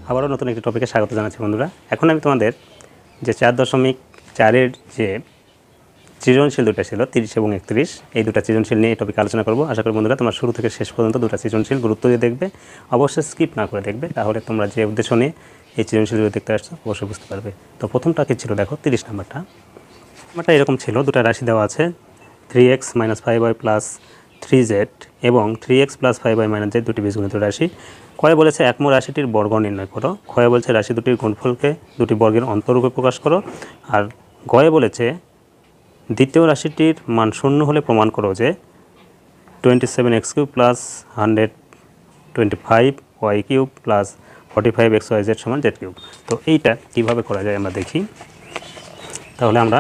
আবারও নতুন একটি টপিকে স্বাগত জানাচ্ছি বন্ধুরা। এখন আমি তোমাদের যে 4.4-এর যে সৃজনশীল দুটো ছিল 30 এবং 31, এই দুটো সৃজনশীল নিয়ে এই টপিকে আলোচনা করব। আশা করি বন্ধুরা তোমরা শুরু থেকে শেষ পর্যন্ত দুটো সৃজনশীল গুরুত্ব দিয়ে দেখবে, অবশ্যই স্কিপ না করে দেখবে, তাহলে তোমরা যে উদ্দেশ্য নিয়ে এই সৃজনশীলগুলো দেখতে আসছো অবশ্যই বুঝতে পারবে। তো প্রথমটা কি ছিল দেখো, 30 নাম্বারটা এরকম ছিল, দুটো রাশি দেওয়া আছে 3x - 5y + 3z এবং 3x + 5y - z দুটি বীজগণিত রাশি। কয়ে বলেছে একম রাশিটির বর্গ নির্ণয় করো, ক্ষয়ে বলছে রাশি দুটির গুণফলকে দুটি বর্গের অন্তরূপে প্রকাশ করো, আর গয়ে বলেছে দ্বিতীয় রাশিটির মান শূন্য হলে প্রমাণ করো যে 27x³ + 125y³ + 45xyz = z³। তো এইটা কীভাবে করা যায় আমরা দেখি। তাহলে আমরা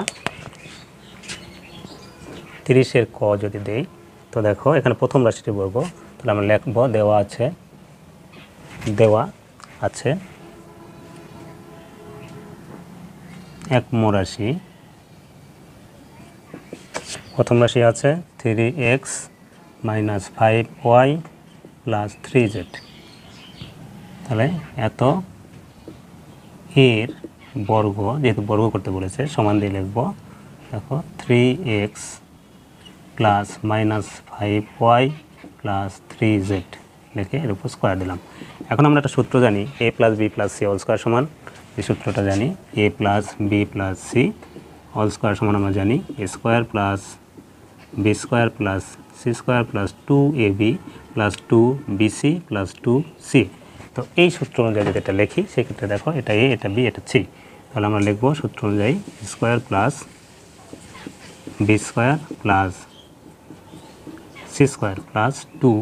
30-এর ক যদি দেই, তো দেখো এখানে প্রথম রাশিটি বর্গ, তাহলে আমরা লিখব দেওয়া আছে একম রাশি, প্রথম রাশি আছে 3x - 5y + 3z, তাহলে এত এর বর্গ, যেহেতু বর্গ করতে বলেছে সমান দিয়ে লিখব, দেখো 3x + -5y + 3z লিখে এর উপর স্কোয়ার দিলাম। এখন আমরা একটা সূত্র জানি, a + b + c whole square সমান, এই সূত্রটা জানি a + b + c whole square সমান আমরা জানি a² + b² + c² + 2ab + 2bc + 2c। তো এই সূত্র অনুযায়ী যদি এটা লিখি, সেক্ষেত্রে দেখো এটা a, এটা b, এটা c, তাহলে আমরা লিখব সূত্র অনুযায়ী a² + b² + c² + 2,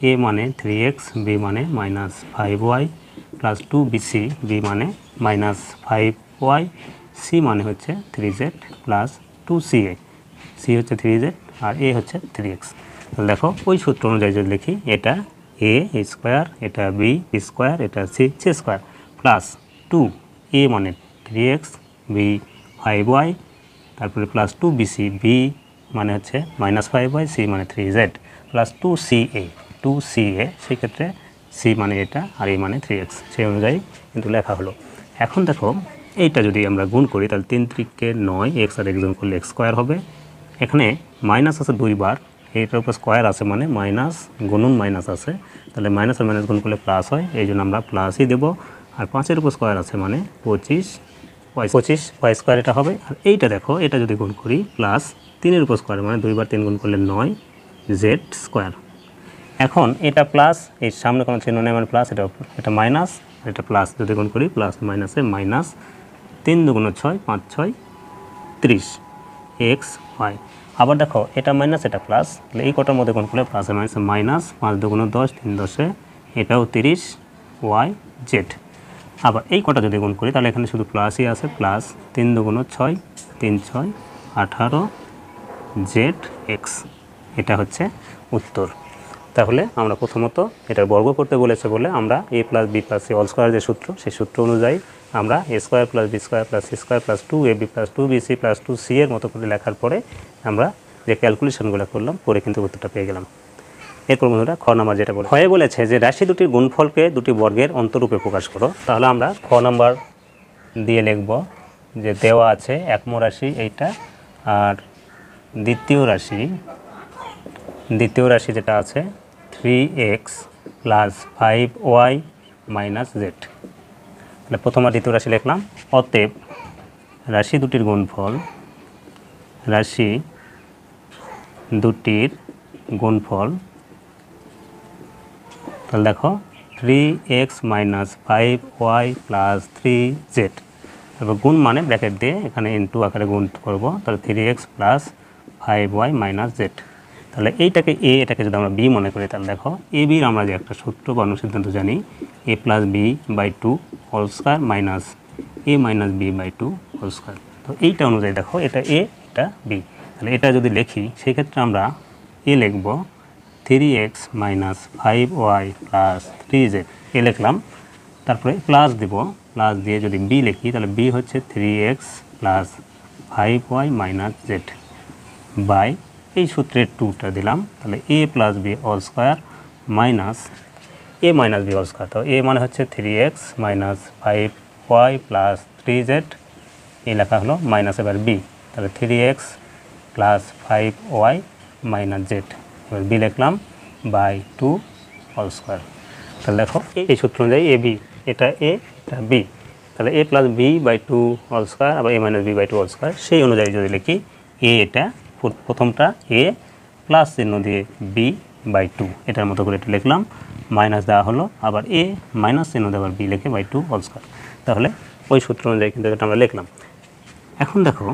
a মানে 3x, b মানে -5y + 2bc, b মানে -5y, c মানে হচ্ছে 3z + 2ca, c হচ্ছে 3z আর a হচ্ছে 3x। তাহলে দেখো ওই সূত্র অনুযায়ী যদি লিখি, এটা a স্কোয়ার, এটা b স্কোয়ার, এটা c স্কোয়ার প্লাস 2, a মানে 3x, b 5y, তারপরে প্লাস 2bc, b মানে হচ্ছে -5y, c মানে 3z প্লাস 2ca, সেক্ষেত্রে c মানে এটা আর a মানে 3x, সেই অনুযায়ী কিন্তু লেখা হলো। এখন দেখো এইটা যদি আমরা গুণ করি, তাহলে 3 × 9, x আর x গুণ করলে x² হবে। এখানে মাইনাস আছে দুইবার, এইটার উপর স্কোয়ার আছে মানে মাইনাস গুণন মাইনাস আছে, তাহলে মাইনাস আর মাইনাস গুণ করলে প্লাস হয়, এই জন্য আমরা প্লাসই দেবো। আর 5-এর উপর স্কোয়ার আছে মানে 25 y² এটা হবে। আর এইটা দেখো, এটা যদি গুণ করি প্লাস 3-এর উপর স্কোয়ার মানে 2 বার 3 গুণ করলে 9z²। এখন এটা প্লাস, এই সামনে কোনো চিহ্ন নেই মানে প্লাস, এটা মাইনাস, এটা প্লাস, যদি গুণ করি প্লাস মাইনাসে মাইনাস, 3 × 2 = 6, 5 × 6 = 30 x y। আবার দেখো এটা মাইনাস, এটা প্লাস, তাহলে এই কটার মধ্যে গুণ করলে প্লাস আর মাইনাসে মাইনাস, 5 × 2 = 10, 3 × 10 এটাও 30 y z। আবার এই কটা যদি গুণ করি, তাহলে এখানে শুধু প্লাসই আছে, প্লাস 3 × 2 = 6, 3 × 6 = 18 zx, এটা হচ্ছে উত্তর। তাহলে আমরা প্রথমত এটার বর্গ করতে বলেছে বলে আমরা a + b + c whole square যে সূত্র, সেই সূত্র অনুযায়ী আমরা a² + b² + c² + 2ab + 2bc + 2c এর মতো করে লেখার পরে আমরা যে ক্যালকুলেশনগুলো করলাম করে কিন্তু উত্তরটা পেয়ে গেলাম। এরপর বন্ধুরা খ নাম্বার যেটা ক্ষয়ে বলেছে যে রাশি দুটির গুণফলকে দুটি বর্গের অন্তরূপে প্রকাশ করো, তাহলে আমরা খ নাম্বার দিয়ে লিখব যে দেওয়া আছে একম রাশি এইটা, আর দ্বিতীয় রাশি যেটা আছে 3x + 5y - z। তাহলে প্রথম আর দ্বিতীয় রাশি লিখলাম। অতএব রাশি দুটির গুণফল, তাহলে দেখো 3x - 5y + 3z, তারপর গুণ মানে ব্র্যাকেট দিয়ে এখানে ইনটু আকারে গুণ করব, তাহলে 3x + 5y - z। তাহলে এইটাকে a, এটাকে যদি আমরা b মনে করি, তাহলে দেখো a b আমরা যে একটা সূত্র বা অনুসিদ্ধান্ত জানি, a + b/2 whole square minus a - b/2 whole square. তো এইটা অনুযায়ী দেখো এটা a, এটা b, তাহলে এটা যদি লিখি সেক্ষেত্রে আমরা a লিখব 3x - 5y + 3z, এ লিখলাম। তারপরে প্লাস দেব, প্লাস দিয়ে যদি b লিখি, তাহলে b হচ্ছে 3x + 5y - z বাই এই সূত্রের 2টা দিলাম, তাহলে a + b whole square minus a minus b whole square. তো এ মানে হচ্ছে 3x minus 5y plus 3z, এই লেখা হলো মাইনাস এবার বি, তাহলে 3x plus 5y minus Z, এবার বি লিখলাম বাই 2 হোল স্কোয়ার। তাহলে দেখো এই সূত্র অনুযায়ী এ বি, এটা এ এটা বি, তাহলে A plus B by 2 whole square আবার A minus B by 2 whole square, সেই অনুযায়ী যদি লিখি এ এটা প্রথমটা এ প্লাস চিহ্ন দিয়ে বি বাই 2, এটার মতো করে এটা লিখলাম, মাইনাস দেওয়া হলো, আবার এ মাইনাস চিহ্ন দিয়ে আবার বি লিখে বাই 2 হোল স্কোয়ার। তাহলে ওই সূত্র অনুযায়ী কিন্তু এটা আমরা লিখলাম। এখন দেখো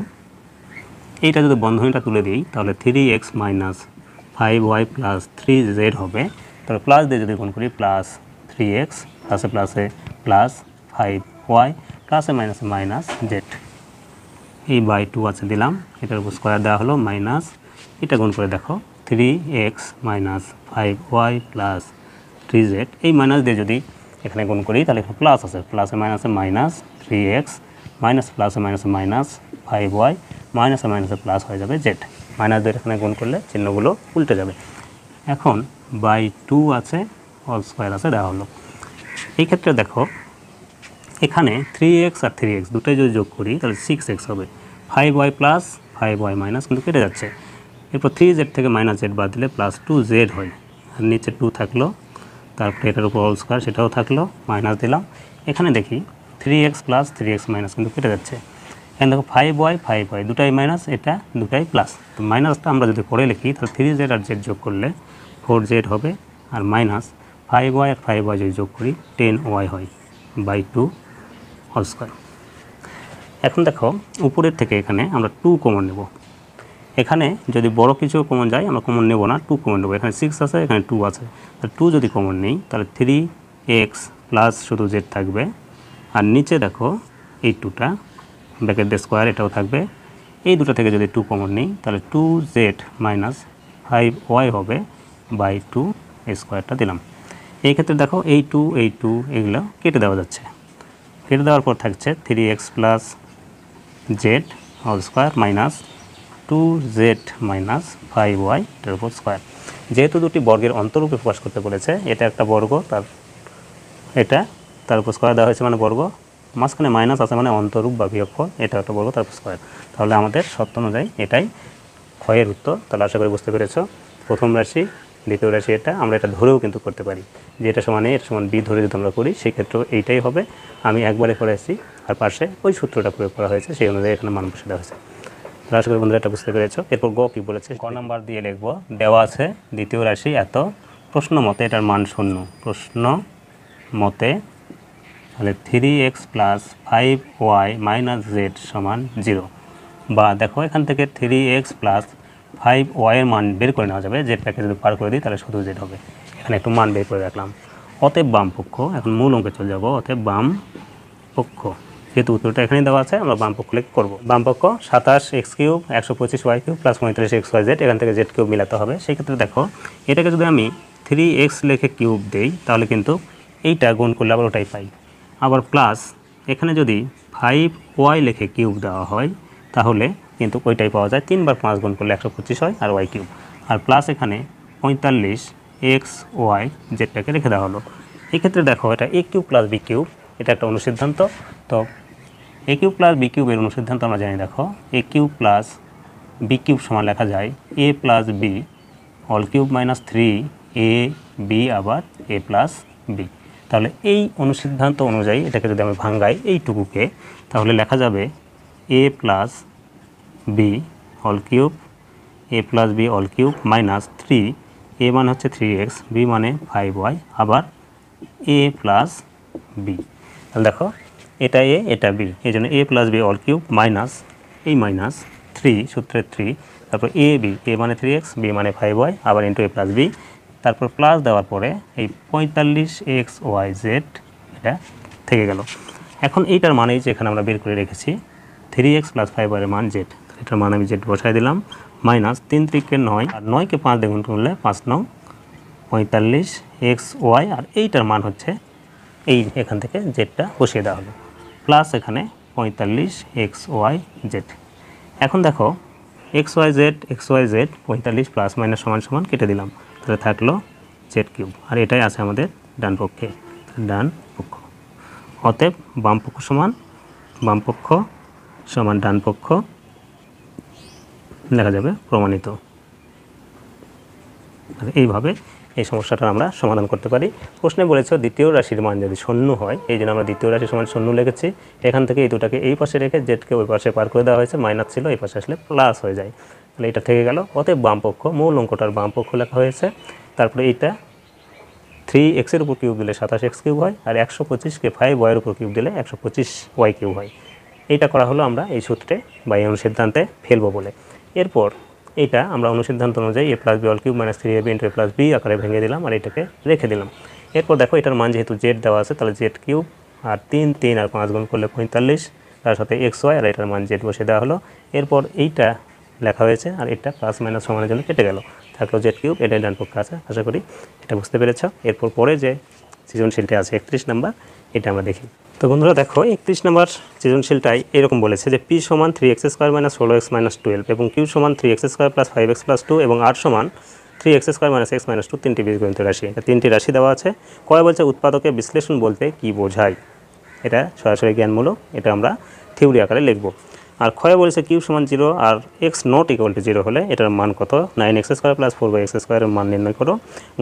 এইটা যদি বন্ধনীটা তুলে দিই তাহলে 3x minus 5y plus 3z হবে, তাহলে প্লাস দিয়ে যদি গুণ করি প্লাস 3x প্লাসে প্লাসে প্লাস 5y প্লাসে মাইনাসে মাইনাস জেড, এই বাই 2 আছে দিলাম, এটার উপর স্কোয়ার দেওয়া হলো মাইনাস, এটা গুণ করে দেখো 3x minus 5y plus 3z, এই মাইনাস দিয়ে যদি এখানে গুণ করি তাহলে এখানে প্লাস আছে, প্লাসে মাইনাসে মাইনাস 3x মাইনাস প্লাসে মাইনাসে মাইনাস 5y মাইনাসে মাইনাসে প্লাস হয়ে যাবে জেড, মাইনাস দিয়ে এখানে গুণ করলে চিহ্নগুলো উল্টে যাবে। এখন বাই 2 আছে হোল স্কোয়ার আছে দেওয়া হলো। এই ক্ষেত্রে দেখো এখানে 3x আর 3x দুটোই যদি যোগ করি তাহলে 6x হবে, 5y প্লাস 5y মাইনাস কিন্তু কেটে যাচ্ছে, এরপর 3z থেকে মাইনাস জেড বাদ দিলে প্লাস 2z হয়, আর নিচে 2 থাকলো, তারপরে এটার উপর হোল স্কোয়ার সেটাও থাকলো, মাইনাস দিলাম। এখানে দেখি 3x প্লাস 3x মাইনাস কিন্তু কেটে যাচ্ছে, এখানে দেখো 5y দুটাই মাইনাস, এটা দুটাই প্লাস, তো মাইনাসটা আমরা যদি পরে লিখি তাহলে 3z আর z যোগ করলে 4z হবে, আর মাইনাস 5y আর 5y যদি যোগ করি 10y হয় বাই 2 হোল স্কোয়ার। এখন দেখো উপরের থেকে এখানে আমরা 2 কমন নেব, এখানে যদি বড় কিছু কমন যায় আমরা কমন নেব না, 2 কমন নেব, এখানে 6 আছে এখানে 2 আছে, তাহলে 2 যদি কমন নেই তাহলে 3x প্লাস শুধু z থাকবে, আর নিচে দেখো এই 2টা ব্র্যাকেট দিয়ে স্কোয়ার এটাও থাকবে, এই দুটো থেকে যদি 2 কমন নেই তাহলে 2z মাইনাস 5y হবে বাই 2 এই স্কোয়ারটা দিলাম। এই ক্ষেত্রে দেখো এই 2 এগুলো কেটে দেওয়া যাচ্ছে, কেটে দেওয়ার পর থাকছে 3x plus z whole square minus 2z minus 5y এর উপর স্কোয়ার। যেহেতু দুটি বর্গের অন্তরূপে প্রকাশ করতে বলেছে, এটা একটা বর্গ, তার উপর স্কোয়ার দেওয়া হয়েছে মানে বর্গ, মাঝখানে মাইনাস আছে মানে অন্তরূপ বা বিয়োগফল, এটা একটা বর্গ তারপর স্কোয়ার, তাহলে আমাদের শর্ত অনুযায়ী এটাই ক্ষয়ের উত্তর। তাহলে আশা করি বুঝতে পেরেছো, প্রথম রাশি দ্বিতীয় রাশি এটা আমরা এটা ধরেও কিন্তু করতে পারি, যে এটা সমান এ এটা সমান বি ধরে যদি আমরা করি সেক্ষেত্রেও এইটাই হবে। আমি একবারে করে আসছি আর পাশে ওই সূত্রটা প্রয়োগ করা হয়েছে, সেই অনুযায়ী এখানে মান বসে দেওয়া হয়েছে। আশা করি বন্ধুরা এটা বুঝতে পেরেছো। এরপর গ কী বলেছে, ক নাম্বার দিয়ে লিখবো, দেওয়া আছে দ্বিতীয় রাশি এত, প্রশ্ন মতে এটার মান 0, প্রশ্ন মতে তাহলে 3x plus 5y minus Z সমান 0, বা দেখো এখান থেকে 3x প্লাস 5y এর মান বের করে নেওয়া যাবে, জেডটাকে যদি পার করে দিই তাহলে শুধু জেড হবে, এখানে একটু মান বের করে রাখলাম। অতএব বাম পক্ষ, এখন মূল অঙ্কে চলে যাবো, অতএব বাম পক্ষ, যেহেতু উত্তরটা এখানেই দেওয়া আছে আমরা বাম পক্ষ লিখে করবো। বাম পক্ষ 27x cube 125y cube plus 35xyz, এখান থেকে জেড কিউব মিলাতে হবে। সেই ক্ষেত্রে দেখো এটাকে যদি আমি 3x লিখে কিউব দেই তাহলে কিন্তু এইটা গুণ করলে আবার ওটাই পাই, আবার প্লাস এখানে যদি 5y লিখে কিউব দেওয়া হয় তাহলে কিন্তু ওইটাই পাওয়া যায়, 3 বার 5 গুণ করলে 125 হয় আর y কিউব, আর প্লাস এখানে 45xy জেডটাকে রেখে দেওয়া হলো। এই ক্ষেত্রে দেখো এটা a cube plus b cube, এটা একটা অনুসিদ্ধান্ত, তো a কিউব প্লাস b কিউবের অনুসিদ্ধান্ত আমরা জানি, দেখো a cube plus b cube সমান লেখা যায় a plus b all cube minus 3ab আবার a প্লাস b, তাহলে এই অনুসিদ্ধান্ত অনুযায়ী এটাকে যদি আমি ভাঙ্গাই এইটুকুকে তাহলে লেখা যাবে a plus b all cube a plus b all cube minus 3, a মানে হচ্ছে 3x, b মানে 5y আবার a প্লাস b, তাহলে দেখো এটা a এটা b, এই জন্য a plus b all cube minus এই মাইনাস 3 সূত্রের 3, তারপর a মানে 3x, b মানে 5y আবার ইন্টু a প্লাস b, তারপর প্লাস দেওয়ার পরে এই 45xyz এটা থেকে গেল। এখন এইটার মানেই যে এখানে আমরা বের করে রেখেছি 3x প্লাস 5y এর মান z, এটার মান আমি z বসাই দিলাম, মাইনাস 3 3 কে 9 আর 9 কে 5 দিয়ে গুণ করলে 5 9 45xy, আর এইটার মান হচ্ছে এই এখান থেকে জেডটা বসিয়ে দেওয়া হলো, প্লাস এখানে 45xyz। এখন দেখো xyz 45 প্লাস মাইনাস সমান সমান কেটে দিলাম, তাহলে থাকলো জেড কিউব, আর এটাই আছে আমাদের ডান পক্ষে, ডান পক্ষ। অতএব বাম পক্ষ সমান ডান পক্ষ লেখা যাবে প্রমাণিত। আর এইভাবে এই সমস্যাটা আমরা সমাধান করতে পারি। প্রশ্নে বলেছে দ্বিতীয় রাশির মান যদি শূন্য হয়, এই জন্য আমরা দ্বিতীয় রাশির সমান শূন্য লিখেছি। এখান থেকে এই দুটাকে এই পাশে রেখে জেডকে ওই পাশে পার করে দেওয়া হয়েছে, মাইনাস ছিল, এই পাশে আসলে প্লাস হয়ে যায়, তাহলে এটা থেকে গেল। অতএব বাম পক্ষ, মূল অঙ্কটার বাম পক্ষ লেখা হয়েছে। তারপরে এইটা 3x এর উপর কিউব দিলে 27x কিউব হয়, আর 125কে 5y এর উপর কিউব দিলে 125y কিউব হয়। এইটা করা হলো আমরা এই সূত্রে বা এই অনুসিদ্ধান্তে ফেলবো বলে। এরপর এইটা আমরা অনুসিদ্ধান্ত অনুযায়ী a + b all cube - 3ab * a + b আকারে ভেঙে দিলাম আর এটাকে রেখে দিলাম। এরপর দেখো এটার মান যেহেতু z দেওয়া আছে, তাহলে z কিউব আর 3 আর 5 গুণ করলে 45, তার সাথে xy আর এটার মান z বসে দেওয়া হলো। এরপর এইটা লেখা হয়েছে আর এটা প্লাস মাইনাস সমানের জন্য কেটে গেল, থাকলো z কিউব, এটা ডান পক্ষে আছে। আশা করি এটা বুঝতে পেরেছ। এরপর পরে যে সৃজনশীলটা আছে 31 নাম্বার, এটা আমরা দেখি। তো বন্ধুরা দেখো 31 নম্বর সৃজনশীলটাই এরকম বলেছে যে p সমান 3x² - 16x - 12 এবং q সমান 3x² + 5x + 2 এবং r সমান 3x² - x - 2 তিনটি বীজগণিত রাশি। এটা তিনটি রাশি দেওয়া আছে। কয় বলছে উৎপাদকে বিশ্লেষণ বলতে কি বোঝায়, এটা সরাসরি জ্ঞানমূলক, এটা আমরা থিওরি আকারে লিখব। আর ক্ষয় বলেছে q সমান 0 আর x ≠ = 0 হলে এটার মান কত, 9x² + 4x² এর মান নির্ণয় করো।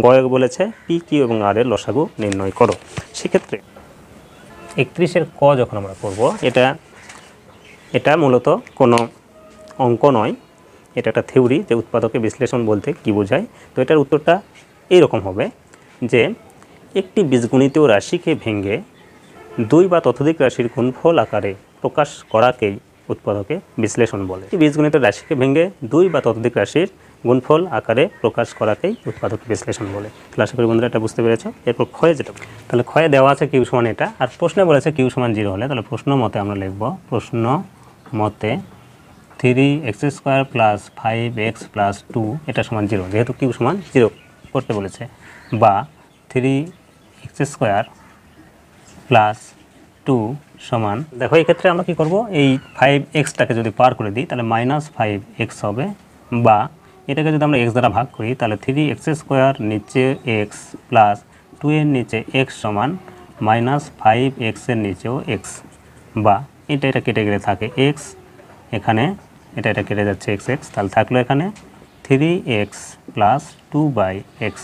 গয় বলেছে p, q এবং r এর লসাগু নির্ণয় করো। সেক্ষেত্রে 31-এর ক যখন আমরা করব, এটা মূলত কোনো অঙ্ক নয়, এটা একটা থিওরি যে উৎপাদকে বিশ্লেষণ বলতে কি বোঝায়। তো এটার উত্তরটা এইরকম হবে যে একটি বীজগণিতীয় রাশিকে ভেঙে 2 বা ততোধিক রাশির গুণফল আকারে প্রকাশ করাকেই উৎপাদকে বিশ্লেষণ বলে। বীজগণিত রাশিকে ভেঙে 2 বা ততোধিক রাশির গুণফল আকারে প্রকাশ করাকেই উৎপাদক বিশ্লেষণ বলে। তাহলে আশা করি বন্ধুরা এটা বুঝতে পেরেছ। এরপর ক্ষয়ে যেটা, তাহলে ক্ষয়ে দেওয়া আছে কিউ সমান এটা, আর প্রশ্নে বলেছে কিউ সমান 0 হলে, তাহলে প্রশ্ন মতে আমরা লিখব প্রশ্ন মতে 3x² + 5x + 2 এটা সমান 0, যেহেতু কিউ সমান 0 করতে বলেছে, বা 3x² + 2 সমান, দেখো এই ক্ষেত্রে আমরা কি করব, এই 5xটাকে যদি পার করে দিই তাহলে -5x হবে, বা এটাকে যদি আমরা x দ্বারা ভাগ করি তাহলে 3x² নিচে x প্লাস 2 এর নিচে x সমান -5x এর নিচেও x, বা এটা কেটে গেলে থাকে x, এখানে এটা কেটে যাচ্ছে x, তাহলে থাকলো এখানে 3x + 2/x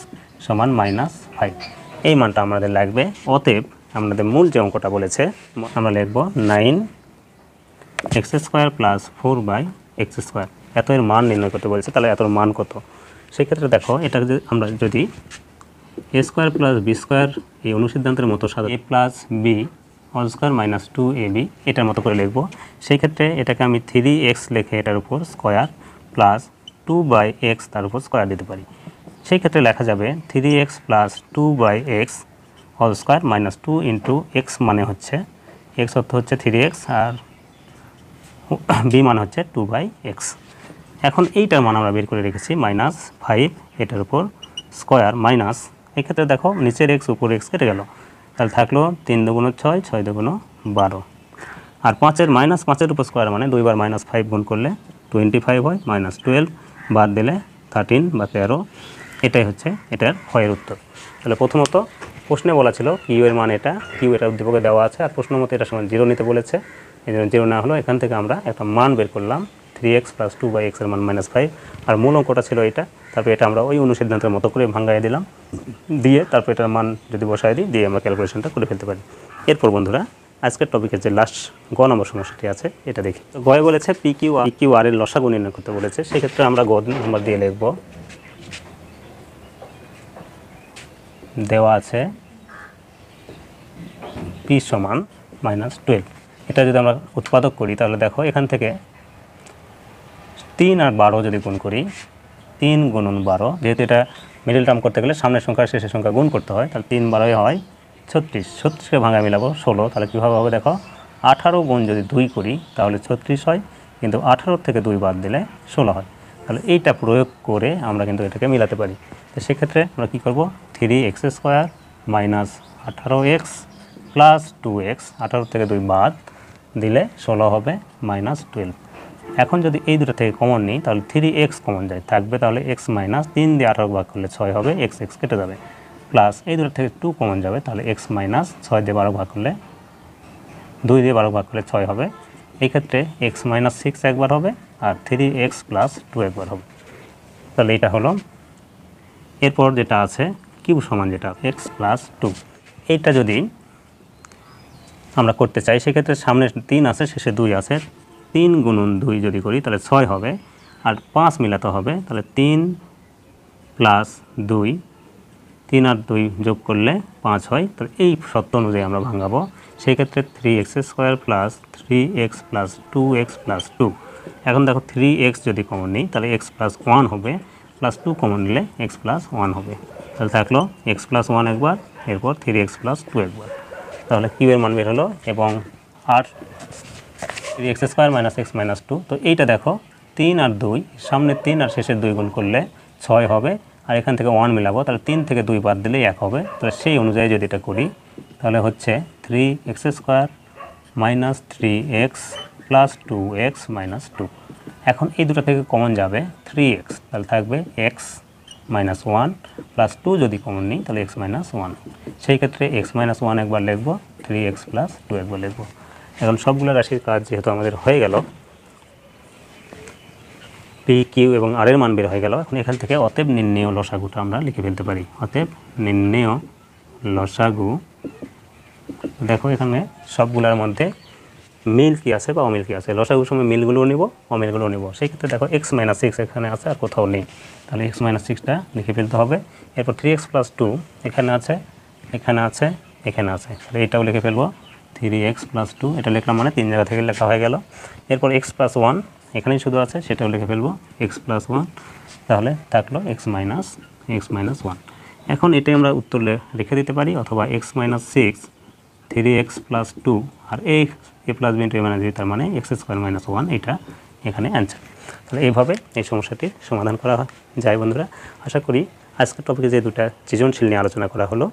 সমান -5। এই মানটা আমাদের লাগবে। অতএব আমাদের মূল যে অঙ্কটা বলেছে আমরা লিখব 9x² + 4/x²। এত এর মান নির্ণয় করতে বলেছে, তাহলে এতর মান কত। সেক্ষেত্রে দেখো এটা আমরা যদি a² + b² এই অনুসিদ্ধান্তের মতো সাদা a + b all² - 2ab এটার মতো করে লিখব। সেই ক্ষেত্রে এটাকে আমি 3x লিখে এটার উপর স্কয়ার প্লাস 2/x তার উপর স্কয়ার দিতে পারি। সেই ক্ষেত্রে লেখা যাবে 3x + 2/x all² - 2 × x মানে হচ্ছে x অর্থ হচ্ছে 3x আর b মানে হচ্ছে 2/x। এখন এইটার মান আমরা বের করে রেখেছি -5, এটার উপর স্কয়ার মাইনাস, এক্ষেত্রে দেখো নিচের x উপর x কেটে গেল, তাহলে থাকলো 3 × 2 = 6, 6 × 2 = 12, আর 5-এর উপর স্কয়ার মানে 2 বার -5 গুণ করলে 25 হয়, -12 বাদ দিলে 13 বা 13, এটাই হচ্ছে এটার ক্ষয়ের উত্তর। তাহলে প্রথমত প্রশ্নে বলা ছিল কিউ এর মান এটা, কিউ এটা উদ্দীপকে দেওয়া আছে, আর প্রশ্ন মতে এটা সমান 0 নিতে বলেছে, এই জন্য 0 না হলো। এখান থেকে আমরা একটা মান বের করলাম 3x + 2/x এর মান -5, আর মূল অঙ্কটা ছিল এটা। তারপর এটা আমরা ওই অনুসিদ্ধান্তের মতো করে ভাঙাইয়ে দিলাম, দিয়ে তারপর এটার মান যদি বসাই দিই, দিয়ে আমরা ক্যালকুলেশনটা করে ফেলতে পারি। এরপর বন্ধুরা আজকের টপিকের যে লাস্ট গ নম্বর সমস্যাটি আছে এটা দেখি। গয়ে বলেছে PQ আর এর লসাগু নির্ণয় করতে বলেছে। সেক্ষেত্রে আমরা গ নম্বর দিয়ে লিখব, দেওয়া আছে p সমান -12। এটা যদি আমরা উৎপাদক করি তাহলে দেখো এখান থেকে 3 আর 12 যদি গুণ করি, 3 × 12, যেহেতু এটা মিডল টার্ম করতে গেলে সামনের সংখ্যা শেষের সংখ্যা গুণ করতে হয়, তাহলে 3 × 12 হয় 36, 36কে ভাঙা মিলাবো 16, তাহলে কীভাবে হবে দেখো 18 গুণ যদি 2 করি তাহলে 36 হয়, কিন্তু 18 থেকে 2 বাদ দিলে 16 হয়। তাহলে এইটা প্রয়োগ করে আমরা কিন্তু এটাকে মিলাতে পারি। তো সেক্ষেত্রে আমরা কী করব, 3x² - 18x + 2x, 18 থেকে 2 বাদ দিলে 16 হবে -12। এখন যদি এই দুটো থেকে কমন নিই তাহলে 3x কমন যায়, থাকবে তাহলে x - 3 দিয়ে 18 ভাগ করলে 6 হবে, x কেটে যাবে, প্লাস এই দুটো থেকে 2 কমন যাবে, তাহলে x মাইনাস 6 দিয়ে 12 ভাগ করলে 2 দিয়ে 12 ভাগ করলে 6 হবে। এই ক্ষেত্রে x মাইনাস 6 একবার হবে আর 3x প্লাস 2 একবার হবে। তাহলে এটা হলো। এরপর যেটা আছে কিউ সমান যেটা x প্লাস 2, এইটা যদি আমরা করতে চাই সেক্ষেত্রে সামনে 3 আছে শেষে 2 আছে, 3 গুণন 2 যদি করি তাহলে 6 হবে আর 5 মিলাতে হবে, তাহলে 3 প্লাস 2, 3 আর 2 যোগ করলে 5 হয়। তাহলে এই সূত্র অনুযায়ী আমরা ভাঙাবো, সেই ক্ষেত্রে 3x square plus 3x plus 2x plus 2। এখন দেখো 3x যদি কমন নিই তাহলে x প্লাস 1 হবে, প্লাস 2 কমন নিলে x প্লাস 1 হবে। তাহলে থাকলো x প্লাস 1 একবার, এরপর 3x প্লাস 2 একবার। তাহলে কিউ এর মান বের হলো। এবং আর 3x square minus x minus 2, তো এইটা দেখো 3 আর 2, সামনে 3 আর শেষে 2 গুণ করলে 6 হবে আর এখান থেকে 1 মিলাবো, তাহলে 3 থেকে 2 বাদ দিলেই 1 হবে। তাহলে সেই অনুযায়ী যদি এটা করি তাহলে হচ্ছে 3x square minus 3x plus 2x minus 2। এখন এই দুটো থেকে কমন যাবে 3x, তাহলে থাকবে x মাইনাস 1 প্লাস 2 যদি কমন নিই তাহলে x মাইনাস 1। সেই ক্ষেত্রে x মাইনাস 1 একবার লিখব, 3x প্লাস 2 একবার লিখব। এখন সবগুলো রাশির কাজ যেহেতু আমাদের হয়ে গেল, পি কিউ এবং আর এর মান বের হয়ে গেল। এখন এখান থেকে অতএব নির্ণেয় লসাগুটা আমরা লিখে ফেলতে পারি। অতএব নির্ণেয় লসাগু, দেখো এখানে সবগুলোর মধ্যে মিল কি আছে বা অমিল কি আছে, লসাগুর সময় মিলগুলোও নিব অমিলগুলোও নিব। সেই ক্ষেত্রে দেখো x মাইনাস 6 এখানে আছে আর কোথাও নেই, তাহলে x মাইনাস 6টা লিখে ফেলতে হবে। এরপর 3x প্লাস 2 এখানে আছে, এখানে আছে, এখানে আছে, তাহলে এটাও লিখে ফেলবো 3x প্লাস 2। এটা লিখলাম মানে 3 জায়গা থেকে লেখা হয়ে গেল। এরপর x প্লাস 1 এখানেই শুধু আছে, সেটাও লিখে ফেলবো x প্লাস 1, তাহলে থাকলো x মাইনাস 1। এখন এটাই আমরা উত্তর লিখে দিতে পারি, অথবা x মাইনাস 6 3x প্লাস 2 আর a plus b into a minus b, তার মানে x স্কোয়ার মাইনাস 1, এটা এখানে অ্যান্সার। তাহলে এইভাবে এই সমস্যাটির সমাধান করা যায় বন্ধুরা। আশা করি আজকের টপিকে যে দুটা সৃজনশীল নিয়ে আলোচনা করা হলো,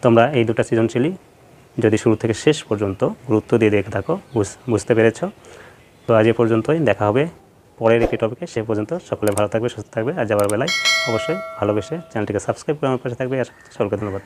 তোমরা এই দুটা সৃজনশীলই যদি শুরু থেকে শেষ পর্যন্ত গুরুত্ব দিয়ে দেখে থাকো বুঝতে পেরেছ। তো আজ এ পর্যন্তই, দেখা হবে পরের একটি টপিকে। সে পর্যন্ত সকলে ভালো থাকবে, সুস্থ থাকবে। আর যাওয়ার বেলায় অবশ্যই ভালোবেসে চ্যানেলটিকে সাবস্ক্রাইব করে আমার পাশে থাকবে। আর সকলকে ধন্যবাদ।